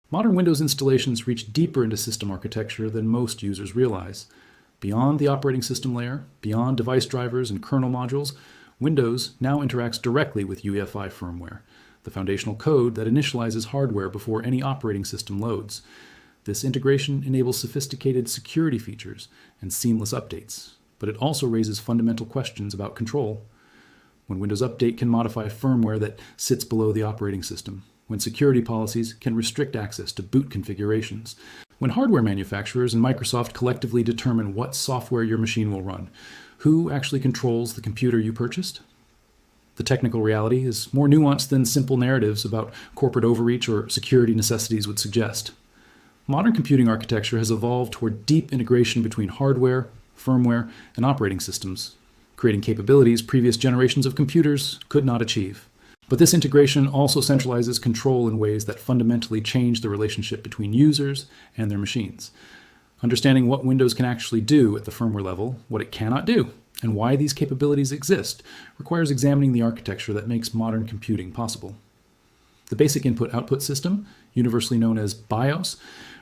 Modern Windows installations reach deeper into system architecture than most users realize. Beyond the operating system layer, beyond device drivers and kernel modules, Windows now interacts directly with UEFI firmware, the foundational code that initializes hardware before any operating system loads. This integration enables sophisticated security features and seamless updates, but it also raises fundamental questions about control. When Windows Update can modify firmware that sits below the operating system, when security policies can restrict access to boot configurations, when hardware manufacturers and Microsoft collectively determine what software your machine will run, who actually controls the computer you purchased? The technical reality is more nuanced than simple narratives about corporate overreach or security necessities would suggest. Modern computing architecture has evolved toward deep integration between hardware, firmware, and operating systems, creating capabilities previous generations of computers could not achieve. But this integration also centralizes control in ways that fundamentally change the relationship between users and their machines. Understanding what Windows can actually do at the firmware level, what it cannot do, and why these capabilities exist requires examining the architecture that makes modern computing possible. The basic input-output system, universally known as BIOS,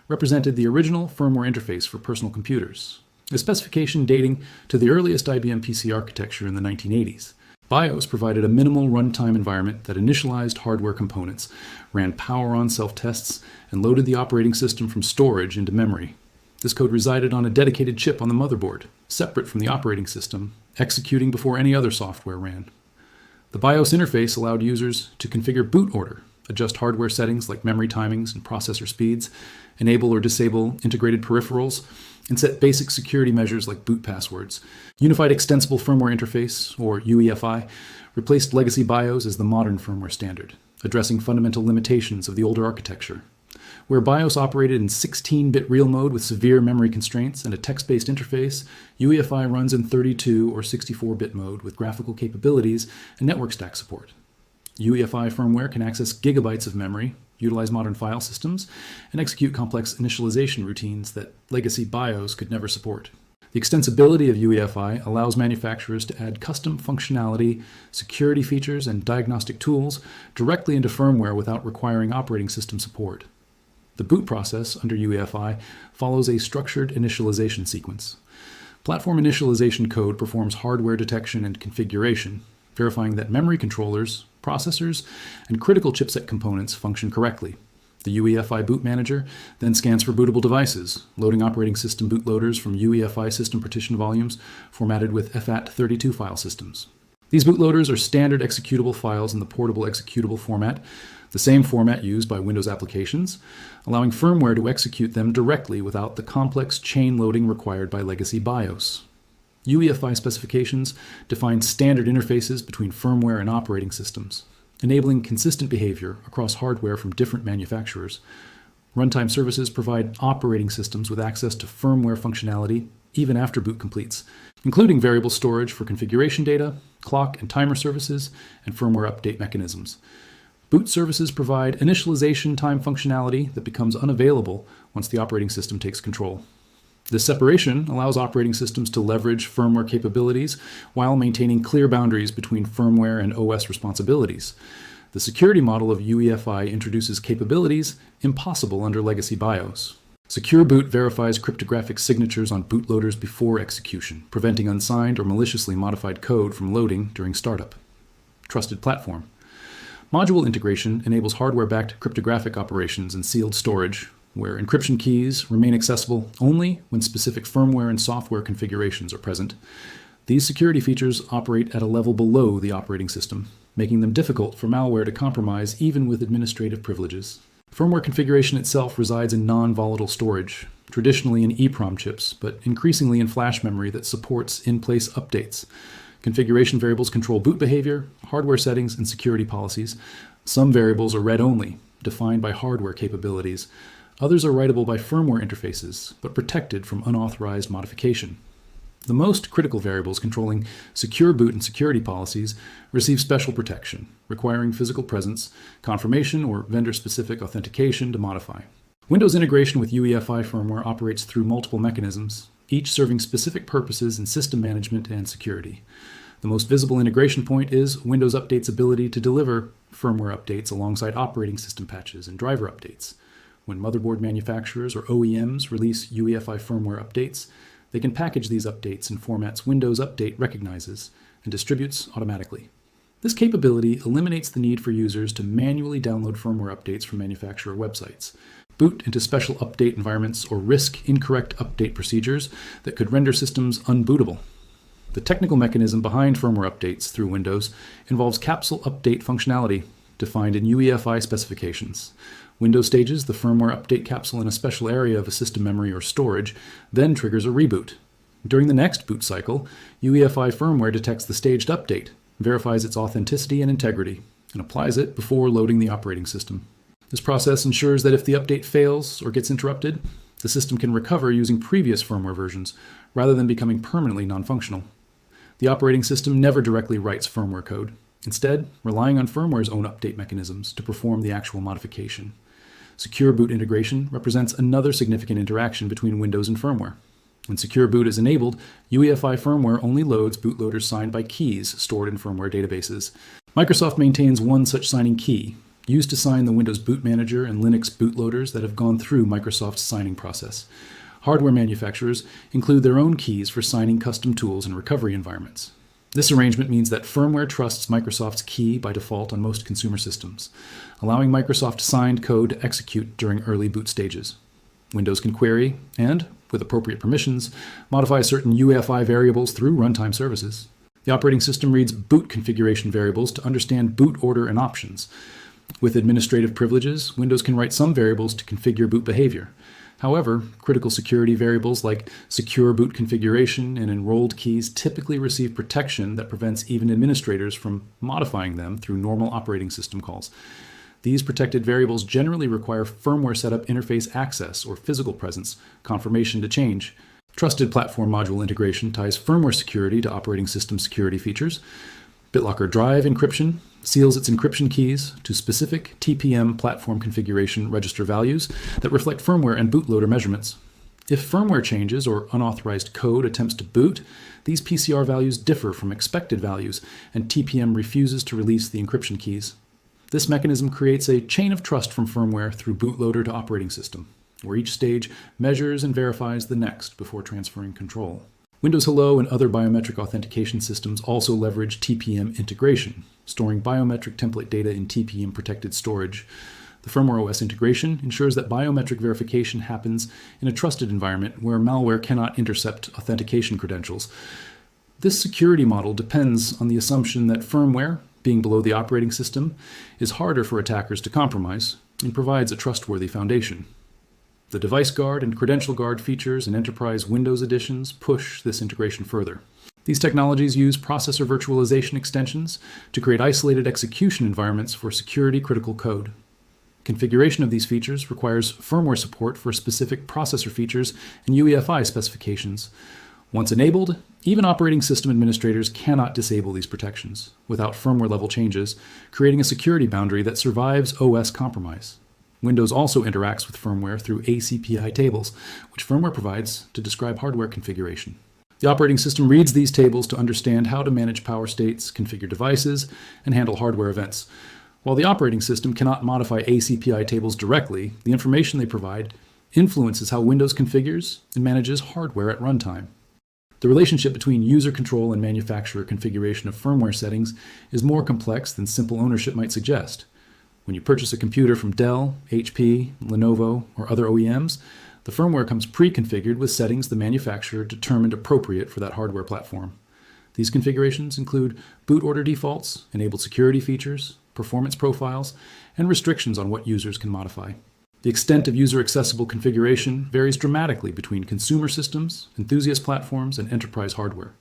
represented the original firmware interface for personal computers, a specification dating to the earliest IBM PC architecture in the 1980s. BIOS provided a minimal runtime environment that initialized hardware components, ran power-on self-tests, and loaded the operating system from storage into memory. This code resided on a dedicated chip on the motherboard, separate from the operating system, executing before any other software ran. The BIOS interface allowed users to configure boot order, adjust hardware settings like memory timings and processor speeds, enable or disable integrated peripherals, and set basic security measures like boot passwords. Unified Extensible Firmware Interface, or UEFI, replaced legacy BIOS as the modern firmware standard, addressing fundamental limitations of the older architecture. Where BIOS operated in 16-bit real mode with severe memory constraints and a text-based interface, UEFI runs in 32 or 64-bit mode with graphical capabilities and network stack support. UEFI firmware can access gigabytes of memory, utilize modern file systems, and execute complex initialization routines that legacy BIOS could never support. The extensibility of UEFI allows manufacturers to add custom functionality, security features, and diagnostic tools directly into firmware without requiring operating system support. The boot process under UEFI follows a structured initialization sequence. Platform initialization code performs hardware detection and configuration, verifying that memory controllers, processors, and critical chipset components function correctly. The UEFI boot manager then scans for bootable devices, loading operating system bootloaders from UEFI system partition volumes formatted with FAT32 file systems. These bootloaders are standard executable files in the portable executable format, the same format used by Windows applications, allowing firmware to execute them directly without the complex chain loading required by legacy BIOS. UEFI specifications define standard interfaces between firmware and operating systems, enabling consistent behavior across hardware from different manufacturers. Runtime services provide operating systems with access to firmware functionality even after boot completes, including variable storage for configuration data, clock and timer services, and firmware update mechanisms. Boot services provide initialization time functionality that becomes unavailable once the operating system takes control. This separation allows operating systems to leverage firmware capabilities while maintaining clear boundaries between firmware and OS responsibilities. The security model of UEFI introduces capabilities impossible under legacy BIOS. Secure Boot verifies cryptographic signatures on bootloaders before execution, preventing unsigned or maliciously modified code from loading during startup. Trusted Platform. Module integration enables hardware-backed cryptographic operations and sealed storage, where encryption keys remain accessible only when specific firmware and software configurations are present. These security features operate at a level below the operating system, making them difficult for malware to compromise even with administrative privileges. Firmware configuration itself resides in non-volatile storage, traditionally in EEPROM chips, but increasingly in flash memory that supports in-place updates. Configuration variables control boot behavior, hardware settings, and security policies. Some variables are read-only, defined by hardware capabilities. Others are writable by firmware interfaces, but protected from unauthorized modification. The most critical variables controlling secure boot and security policies receive special protection, requiring physical presence, confirmation, or vendor-specific authentication to modify. Windows integration with UEFI firmware operates through multiple mechanisms, each serving specific purposes in system management and security. The most visible integration point is Windows Update's ability to deliver firmware updates alongside operating system patches and driver updates. When motherboard manufacturers or OEMs release UEFI firmware updates, they can package these updates in formats Windows Update recognizes and distributes automatically. This capability eliminates the need for users to manually download firmware updates from manufacturer websites, boot into special update environments, or risk incorrect update procedures that could render systems unbootable. The technical mechanism behind firmware updates through Windows involves capsule update functionality defined in UEFI specifications. Windows stages the firmware update capsule in a special area of a system memory or storage, then triggers a reboot. During the next boot cycle, UEFI firmware detects the staged update, verifies its authenticity and integrity, and applies it before loading the operating system. This process ensures that if the update fails or gets interrupted, the system can recover using previous firmware versions, rather than becoming permanently non-functional. The operating system never directly writes firmware code, instead relying on firmware's own update mechanisms to perform the actual modification. Secure boot integration represents another significant interaction between Windows and firmware. When secure boot is enabled, UEFI firmware only loads bootloaders signed by keys stored in firmware databases. Microsoft maintains one such signing key, used to sign the Windows Boot Manager and Linux bootloaders that have gone through Microsoft's signing process. Hardware manufacturers include their own keys for signing custom tools and recovery environments. This arrangement means that firmware trusts Microsoft's key by default on most consumer systems, allowing Microsoft-signed code to execute during early boot stages. Windows can query and, with appropriate permissions, modify certain UEFI variables through runtime services. The operating system reads boot configuration variables to understand boot order and options. With administrative privileges, Windows can write some variables to configure boot behavior. However, critical security variables like secure boot configuration and enrolled keys typically receive protection that prevents even administrators from modifying them through normal operating system calls. These protected variables generally require firmware setup interface access or physical presence, confirmation to change. Trusted platform module integration ties firmware security to operating system security features. BitLocker Drive encryption seals its encryption keys to specific TPM platform configuration register values that reflect firmware and bootloader measurements. If firmware changes or unauthorized code attempts to boot, these PCR values differ from expected values, and TPM refuses to release the encryption keys. This mechanism creates a chain of trust from firmware through bootloader to operating system, where each stage measures and verifies the next before transferring control. Windows Hello and other biometric authentication systems also leverage TPM integration, storing biometric template data in TPM-protected storage. The firmware OS integration ensures that biometric verification happens in a trusted environment where malware cannot intercept authentication credentials. This security model depends on the assumption that firmware, being below the operating system, is harder for attackers to compromise and provides a trustworthy foundation. The Device Guard and Credential Guard features in Enterprise Windows editions push this integration further. These technologies use processor virtualization extensions to create isolated execution environments for security-critical code. Configuration of these features requires firmware support for specific processor features and UEFI specifications. Once enabled, even operating system administrators cannot disable these protections without firmware-level changes, creating a security boundary that survives OS compromise. Windows also interacts with firmware through ACPI tables, which firmware provides to describe hardware configuration. The operating system reads these tables to understand how to manage power states, configure devices, and handle hardware events. While the operating system cannot modify ACPI tables directly, the information they provide influences how Windows configures and manages hardware at runtime. The relationship between user control and manufacturer configuration of firmware settings is more complex than simple ownership might suggest. When you purchase a computer from Dell, HP, Lenovo, or other OEMs, the firmware comes pre-configured with settings the manufacturer determined appropriate for that hardware platform. These configurations include boot order defaults, enabled security features, performance profiles, and restrictions on what users can modify. The extent of user-accessible configuration varies dramatically between consumer systems, enthusiast platforms, and enterprise hardware.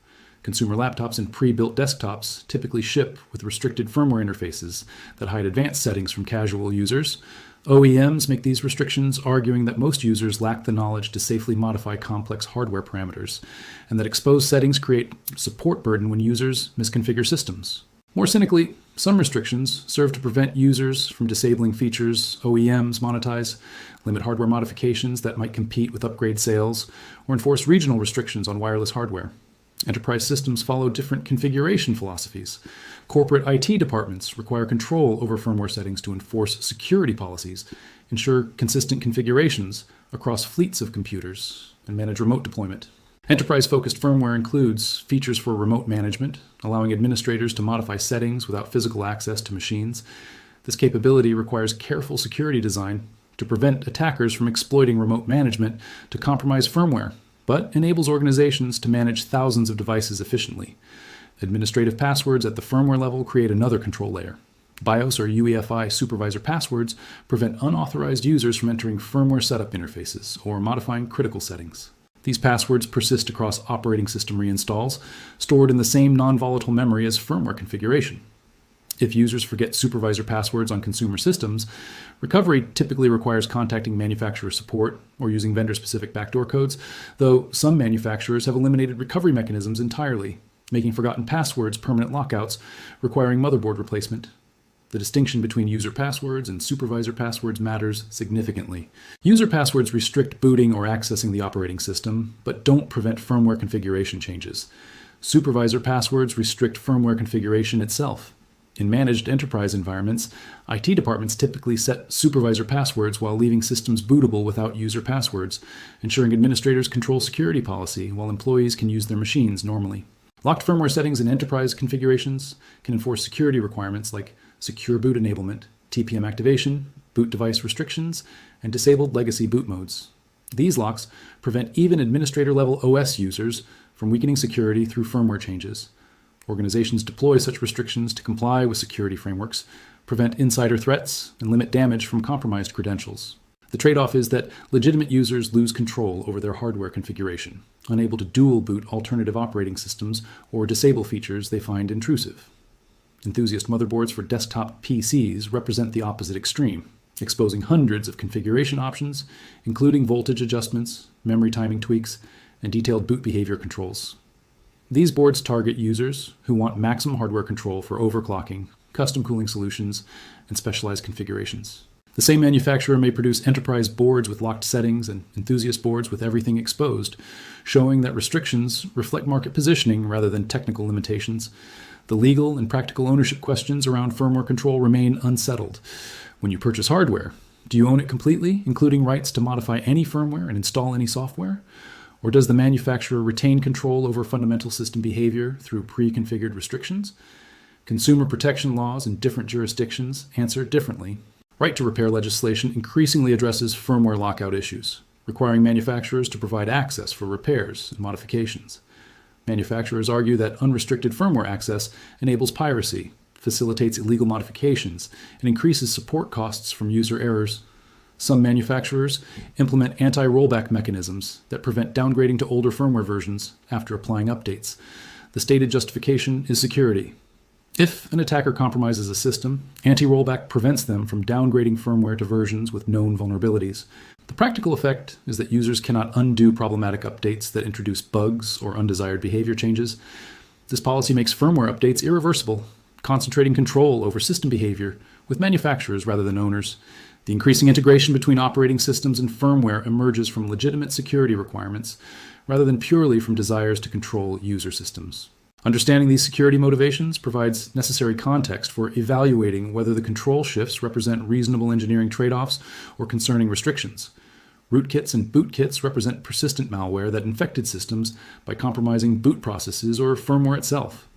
Consumer laptops and pre-built desktops typically ship with restricted firmware interfaces that hide advanced settings from casual users. OEMs make these restrictions, arguing that most users lack the knowledge to safely modify complex hardware parameters, and that exposed settings create support burden when users misconfigure systems. More cynically, some restrictions serve to prevent users from disabling features OEMs monetize, limit hardware modifications that might compete with upgrade sales, or enforce regional restrictions on wireless hardware. Enterprise systems follow different configuration philosophies. Corporate IT departments require control over firmware settings to enforce security policies, ensure consistent configurations across fleets of computers, and manage remote deployment. Enterprise-focused firmware includes features for remote management, allowing administrators to modify settings without physical access to machines. This capability requires careful security design to prevent attackers from exploiting remote management to compromise firmware, but enables organizations to manage thousands of devices efficiently. Administrative passwords at the firmware level create another control layer. BIOS or UEFI supervisor passwords prevent unauthorized users from entering firmware setup interfaces or modifying critical settings. These passwords persist across operating system reinstalls, stored in the same non-volatile memory as firmware configuration. If users forget supervisor passwords on consumer systems, recovery typically requires contacting manufacturer support or using vendor-specific backdoor codes, though some manufacturers have eliminated recovery mechanisms entirely, making forgotten passwords permanent lockouts, requiring motherboard replacement. The distinction between user passwords and supervisor passwords matters significantly. User passwords restrict booting or accessing the operating system, but don't prevent firmware configuration changes. Supervisor passwords restrict firmware configuration itself. In managed enterprise environments, IT departments typically set supervisor passwords while leaving systems bootable without user passwords, ensuring administrators control security policy while employees can use their machines normally. Locked firmware settings in enterprise configurations can enforce security requirements like secure boot enablement, TPM activation, boot device restrictions, and disabled legacy boot modes. These locks prevent even administrator-level OS users from weakening security through firmware changes. Organizations deploy such restrictions to comply with security frameworks, prevent insider threats, and limit damage from compromised credentials. The trade-off is that legitimate users lose control over their hardware configuration, unable to dual boot alternative operating systems or disable features they find intrusive. Enthusiast motherboards for desktop PCs represent the opposite extreme, exposing hundreds of configuration options, including voltage adjustments, memory timing tweaks, and detailed boot behavior controls. These boards target users who want maximum hardware control for overclocking, custom cooling solutions, and specialized configurations. The same manufacturer may produce enterprise boards with locked settings and enthusiast boards with everything exposed, showing that restrictions reflect market positioning rather than technical limitations. The legal and practical ownership questions around firmware control remain unsettled. When you purchase hardware, do you own it completely, including rights to modify any firmware and install any software? Or does the manufacturer retain control over fundamental system behavior through pre-configured restrictions? Consumer protection laws in different jurisdictions answer differently. Right to repair legislation increasingly addresses firmware lockout issues, requiring manufacturers to provide access for repairs and modifications. Manufacturers argue that unrestricted firmware access enables piracy, facilitates illegal modifications, and increases support costs from user errors. Some manufacturers implement anti-rollback mechanisms that prevent downgrading to older firmware versions after applying updates. The stated justification is security. If an attacker compromises a system, anti-rollback prevents them from downgrading firmware to versions with known vulnerabilities. The practical effect is that users cannot undo problematic updates that introduce bugs or undesired behavior changes. This policy makes firmware updates irreversible, concentrating control over system behavior with manufacturers rather than owners. The increasing integration between operating systems and firmware emerges from legitimate security requirements rather than purely from desires to control user systems. Understanding these security motivations provides necessary context for evaluating whether the control shifts represent reasonable engineering trade-offs or concerning restrictions. Rootkits and bootkits represent persistent malware that infected systems by compromising boot processes or firmware itself.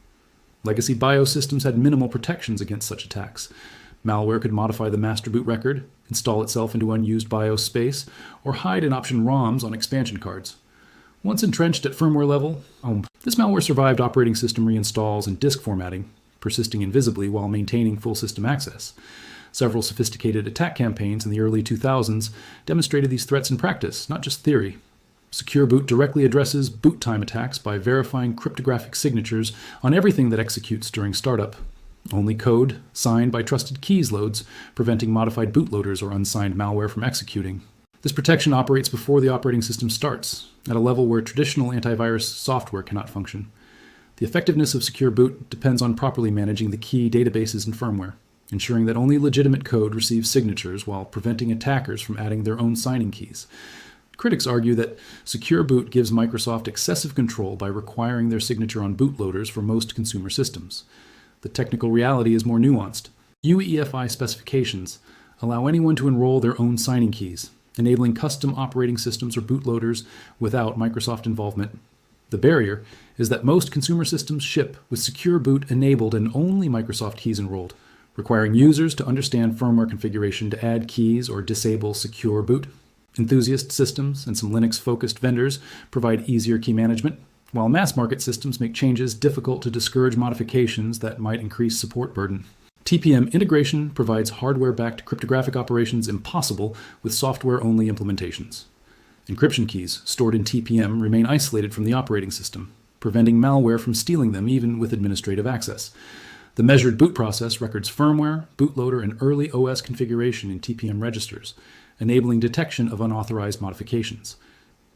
Legacy BIOS systems had minimal protections against such attacks. Malware could modify the master boot record, install itself into unused BIOS space, or hide in option ROMs on expansion cards. Once entrenched at firmware level, this malware survived operating system reinstalls and disk formatting, persisting invisibly while maintaining full system access. Several sophisticated attack campaigns in the early 2000s demonstrated these threats in practice, not just theory. Secure Boot directly addresses boot time attacks by verifying cryptographic signatures on everything that executes during startup. Only code signed by trusted keys loads, preventing modified bootloaders or unsigned malware from executing. This protection operates before the operating system starts, at a level where traditional antivirus software cannot function. The effectiveness of Secure Boot depends on properly managing the key databases and firmware, ensuring that only legitimate code receives signatures while preventing attackers from adding their own signing keys. Critics argue that Secure Boot gives Microsoft excessive control by requiring their signature on bootloaders for most consumer systems. The technical reality is more nuanced. UEFI specifications allow anyone to enroll their own signing keys, enabling custom operating systems or bootloaders without Microsoft involvement. The barrier is that most consumer systems ship with Secure Boot enabled and only Microsoft keys enrolled, requiring users to understand firmware configuration to add keys or disable Secure Boot. Enthusiast systems and some Linux-focused vendors provide easier key management, while mass-market systems make changes difficult to discourage modifications that might increase support burden. TPM integration provides hardware-backed cryptographic operations impossible with software-only implementations. Encryption keys stored in TPM remain isolated from the operating system, preventing malware from stealing them even with administrative access. The measured boot process records firmware, bootloader, and early OS configuration in TPM registers, enabling detection of unauthorized modifications.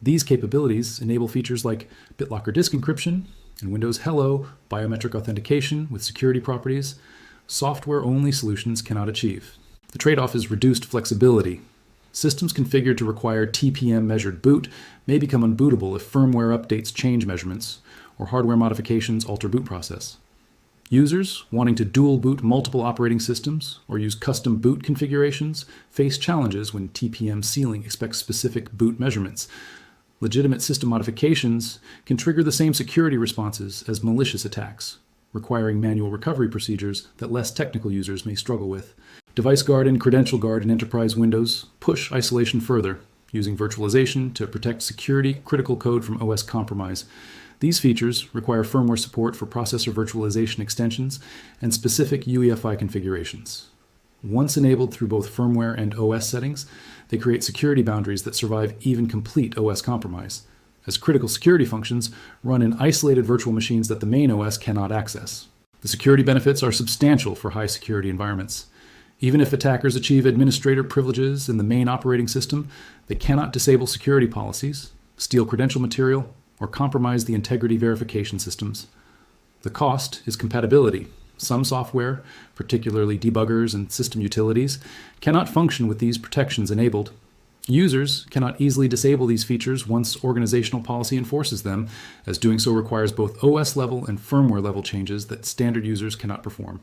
These capabilities enable features like BitLocker disk encryption and Windows Hello biometric authentication with security properties software-only solutions cannot achieve. The trade-off is reduced flexibility. Systems configured to require TPM measured boot may become unbootable if firmware updates change measurements or hardware modifications alter boot process. Users wanting to dual boot multiple operating systems or use custom boot configurations face challenges when TPM sealing expects specific boot measurements. Legitimate system modifications can trigger the same security responses as malicious attacks, requiring manual recovery procedures that less technical users may struggle with. Device Guard and Credential Guard in enterprise Windows push isolation further, using virtualization to protect security critical code from OS compromise. These features require firmware support for processor virtualization extensions and specific UEFI configurations. Once enabled through both firmware and OS settings, they create security boundaries that survive even complete OS compromise, as critical security functions run in isolated virtual machines that the main OS cannot access. The security benefits are substantial for high security environments. Even if attackers achieve administrator privileges in the main operating system, they cannot disable security policies, steal credential material, or compromise the integrity verification systems. The cost is compatibility. Some software, particularly debuggers and system utilities, cannot function with these protections enabled. Users cannot easily disable these features once organizational policy enforces them, as doing so requires both OS level and firmware level changes that standard users cannot perform.